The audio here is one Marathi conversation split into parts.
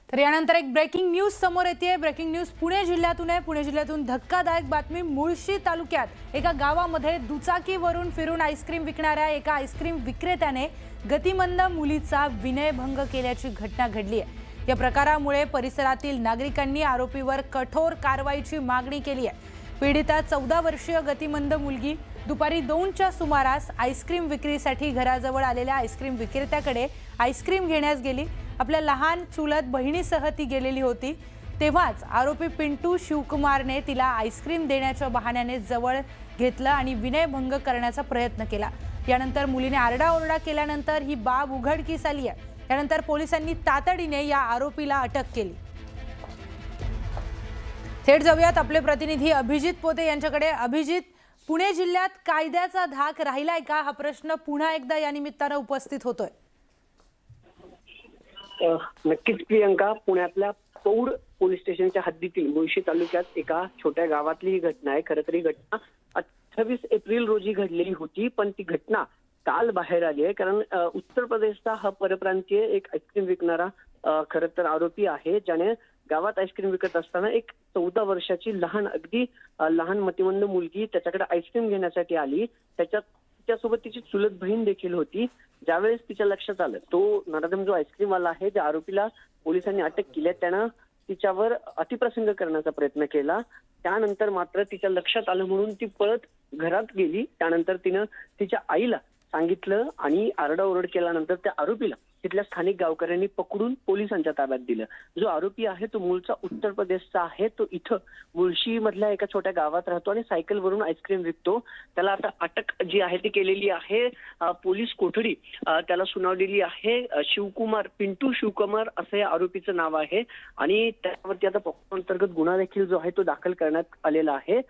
तर यानंतर एक ब्रेकिंग न्यूज समोर येते। ब्रेकिंग न्यूज पुणे जिल्ह्यातून आहे। पुणे जिल्ह्यातून धक्कादायक बातमी। मुळशी तालुक्यात एका गावामध्ये दुचाकीवरून फिरून आईस्क्रीम विकणाऱ्या एका आईस्क्रीम विक्रेत्याने गतिमंद मुलीचा विनयभंग केल्याची घटना घडली आहे। या प्रकारामुळे परिसरातील नागरिकांनी आरोपीवर कठोर कारवाईची मागणी केली आहे। पीडिता 14 वर्षीय गतिमंद मुलगी दुपारी 2च्या सुमारास आईस्क्रीम विक्रीसाठी घराजवळ आलेल्या आईस्क्रीम विक्रेत्याकडे आईस्क्रीम घेण्यास गेली। आपल्या लहान चुलत बहिणीसह ती गेलेली होती। तेव्हाच आरोपी पिंटू शिवकुमारने तिला आईस्क्रीम देण्याच्या बहाण्याने जवळ घेतलं आणि विनयभंग करण्याचा प्रयत्न केला। यानंतर मुलीने आरडाओरडा केल्यानंतर ही बाब उघडकीस आली आहे। यानंतर पोलिसांनी तातडीने या आरोपीला अटक केली। थेट जाऊयात आपले प्रतिनिधी अभिजित पोते यांच्याकडे। अभिजित, पुणे जिल्ह्यात कायद्याचा धाक राहिलाय का, हा प्रश्न पुन्हा एकदा या निमित्ताने उपस्थित होतोय। नक्कीच प्रियंका, पुण्यातल्या पौड पोलीस स्टेशनच्या हद्दीतील मुळशी तालुक्यात एका छोट्या गावातली ही घटना आहे। खरं तर ही घटना 28 एप्रिल रोजी घडलेली होती, पण ती घटना काल बाहेर आली आहे। कारण उत्तर प्रदेशचा हा परप्रांतीय एक आईस्क्रीम विकणारा खरं तर आरोपी आहे, ज्याने गावात आईस्क्रीम विकत असताना एक 14 वर्षाची अगदी लहान मतिमंद मुलगी त्याच्याकडे आईस्क्रीम घेण्यासाठी आली। त्याच्यासोबत तिची चुलत बहीण देखील होती। ज्यावेळेस तिच्या लक्षात आलं, तो नराधम जो आईस्क्रीम वाला आहे, ज्या आरोपीला पोलिसांनी अटक केली, त्यानं तिच्यावर अतिप्रसंग करण्याचा प्रयत्न केला। त्यानंतर मात्र तिच्या लक्षात आलं म्हणून ती पळत घरात गेली। त्यानंतर तिनं तिच्या आईला सांगितलं आणि आरडाओरड केल्यानंतर त्या आरोपीला तिथल्या स्थानिक गावकऱ्यांनी पकडून पोलिसांच्या ताब्यात दिलं। जो आरोपी आहे तो मूळचा उत्तर प्रदेशचा आहे। तो इथं मुळशी मधल्या एका छोट्या गावात राहतो आणि सायकलवरून आईस्क्रीम विकतो। त्याला आता अटक जी आहे ती केलेली आहे। पोलीस कोठडी त्याला सुनावलेली आहे। पिंटू शिवकुमार असं या आरोपीचं नाव आहे आणि त्यावरती आता पॉक्सो अंतर्गत गुन्हा देखील जो आहे तो दाखल करण्यात आलेला आहे।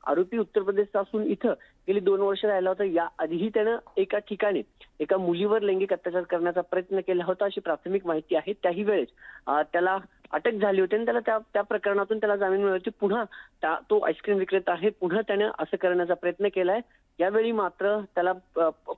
आरोपी उत्तर प्रदेशचा असून इथं गेली 2 वर्ष राहिला होता। या आधीही त्यानं एका ठिकाणी एका मुलीवर लैंगिक अत्याचार करण्याचा प्रयत्न केला होता, अशी प्राथमिक माहिती आहे। त्याही वेळेस त्याला अटक झाली होती आणि त्याला त्या प्रकरणातून त्याला जामीन मिळाली होती। पुन्हा तो आईस्क्रीम विक्रेता आहे, पुन्हा त्याने असं करण्याचा प्रयत्न केलाय। यावेळी मात्र त्याला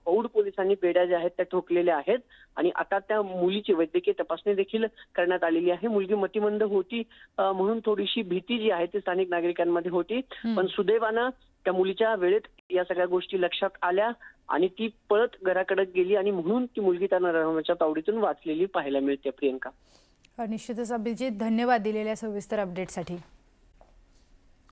पौड पोलिसांनी बेड्या ज्या आहेत त्या ठोकलेल्या आहेत आणि आता त्या मुलीची वैद्यकीय तपासणी देखील करण्यात आलेली आहे। मुलगी मतिमंद होती म्हणून थोडीशी भीती जी आहे ती स्थानिक नागरिकांमध्ये होती, पण सुदैवानं त्या मुलीच्या वेळेत या सगळ्या गोष्टी लक्षात आल्या आणि ती पळत घराकडे गेली आणि म्हणून ती मुलगी त्या नराधमाच्या तावडीतून वाचलेली पाहायला मिळते। प्रियंका, निश्चितच अभिजित, धन्यवाद दिलेल्या सविस्तर अपडेटसाठी।